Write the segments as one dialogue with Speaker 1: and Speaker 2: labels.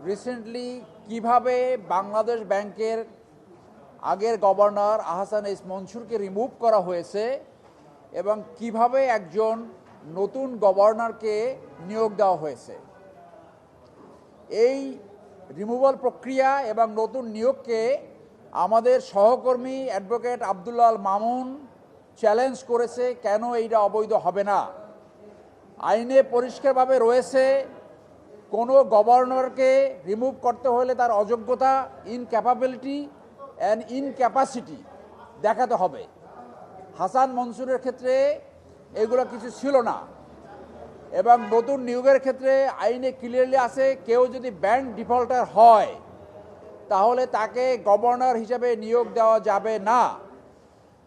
Speaker 1: Recently কিভাবে বাংলাদেশ ব্যাংকের আগের গভর্নর আহসান এস মনসুরকে রিমুভ করা হয়েছে এবং কিভাবে একজন নতুন গভর্নরকে নিয়োগ দেওয়া হয়েছে। এই রিমুভাল প্রক্রিয়া এবং নতুন নিয়োগকে আমাদের সহকর্মী অ্যাডভোকেট আব্দুল্লাহ আল মামুন চ্যালেঞ্জ করেছে, কেন এইটা অবৈধ হবে না। আইনে পরিষ্কারভাবে রয়েছে, কোনো গভর্নরকে রিমুভ করতে হলে তার অযোগ্যতা, ইনক্যাপাবিলিটি অ্যান্ড ইনক্যাপাসিটি দেখাতে হবে। হাসান মনসুরের ক্ষেত্রে এগুলো কিছু ছিল না এবং নতুন নিয়োগের ক্ষেত্রে আইনে ক্লিয়ারলি আছে, কেউ যদি ব্যাংক ডিফল্টার হয় তাহলে তাকে গভর্নর হিসেবে নিয়োগ দেওয়া যাবে না।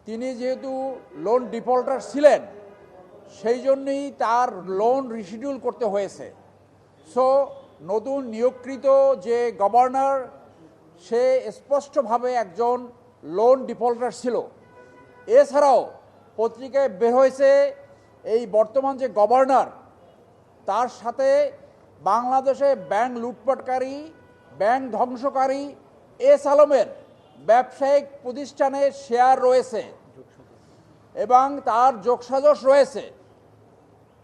Speaker 1: তিনি যেহেতু লোন ডিফল্টার ছিলেন, সেই জন্যই তার লোন রিশিডিউল করতে হয়েছে। সো নতুন নিয়োগকৃত যে গভর্নর, সে স্পষ্টভাবে একজন লোন ডিফল্টার ছিল। এছাড়াও পত্রিকায় বের হয়েছে এই বর্তমান যে গভর্নর, তার সাথে বাংলাদেশে ব্যাংক লুটপাটকারী, ব্যাংক ধ্বংসকারী এস আলমের ব্যবসায়িক প্রতিষ্ঠানের শেয়ার রয়েছে এবং তার যোগসাজশ রয়েছে।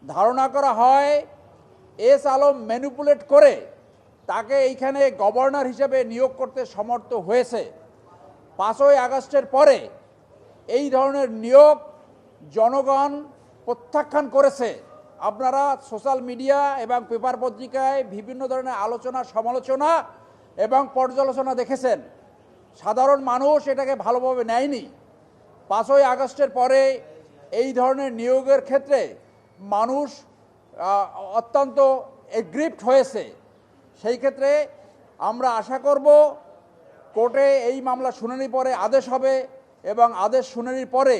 Speaker 1: ধারণা করা হয় এস আলম ম্যানিপুলেট করে তাকে এইখানে গভর্নর হিসেবে নিয়োগ করতে সমর্থ হয়েছে। 5ই আগস্টের পরে এই ধরনের নিয়োগ জনগণ প্রত্যাখ্যান করেছে। আপনারা সোশ্যাল মিডিয়া এবং পেপার পত্রিকায় বিভিন্ন ধরনের আলোচনা, সমালোচনা এবং পর্যালোচনা দেখেছেন। সাধারণ মানুষ এটাকে ভালোভাবে নেয়নি। 5ই আগস্টের পরে এই ধরনের নিয়োগের ক্ষেত্রে মানুষ অত্যন্ত এগ্রিপ্ট হয়েছে। সেই ক্ষেত্রে আমরা আশা করব কোর্টে এই মামলা শুনানির পরে আদেশ হবে এবং আদেশ শুনানির পরে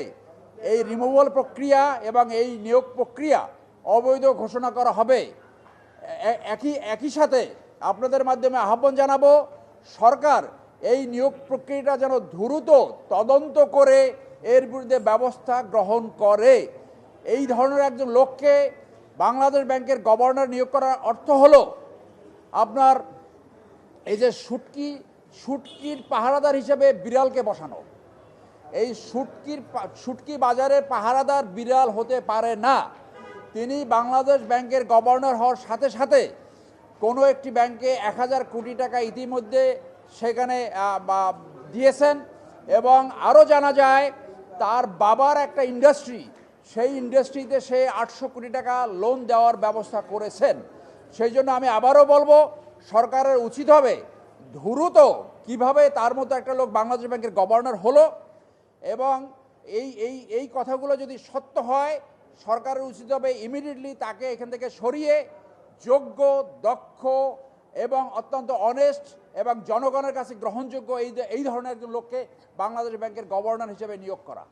Speaker 1: এই রিমুভাল প্রক্রিয়া এবং এই নিয়োগ প্রক্রিয়া অবৈধ ঘোষণা করা হবে। একই সাথে আপনাদের মাধ্যমে আহ্বান জানাবো, সরকার এই নিয়োগ প্রক্রিয়াটা যেন দ্রুত তদন্ত করে এর বিরুদ্ধে ব্যবস্থা গ্রহণ করে। এই ধরনের একজন লোককে বাংলাদেশ ব্যাংকের গভর্নর নিয়োগ করার অর্থ হলো আপনার এই যে শুটকির পাহারাদার হিসেবে বিড়ালকে বসানো। এই শুটকি বাজারের পাহারাদার বিড়াল হতে পারে না। তিনি বাংলাদেশ ব্যাংকের গভর্নর হওয়ার সাথে সাথে কোনো একটি ব্যাংকে 1000 কোটি টাকা ইতিমধ্যে সেখানে দিয়েছেন এবং আরও জানা যায় তার বাবার একটা ইন্ডাস্ট্রি, সেই ইন্ডাস্ট্রিতে সে 800 কোটি টাকা লোন দেওয়ার ব্যবস্থা করেছেন। সেই জন্য আমি আবারও বলবো, সরকারের উচিত হবে দ্রুত কিভাবে তার মতো একটা লোক বাংলাদেশ ব্যাংকের গভর্নর হলো এবং এই কথাগুলো যদি সত্য হয়, সরকারের উচিত হবে ইমিডিয়েটলি তাকে এখান থেকে সরিয়ে যোগ্য, দক্ষ এবং অত্যন্ত অনেস্ট এবং জনগণের কাছে গ্রহণযোগ্য এই ধরনের একজন লোককে বাংলাদেশ ব্যাংকের গভর্নর হিসেবে নিয়োগ করা।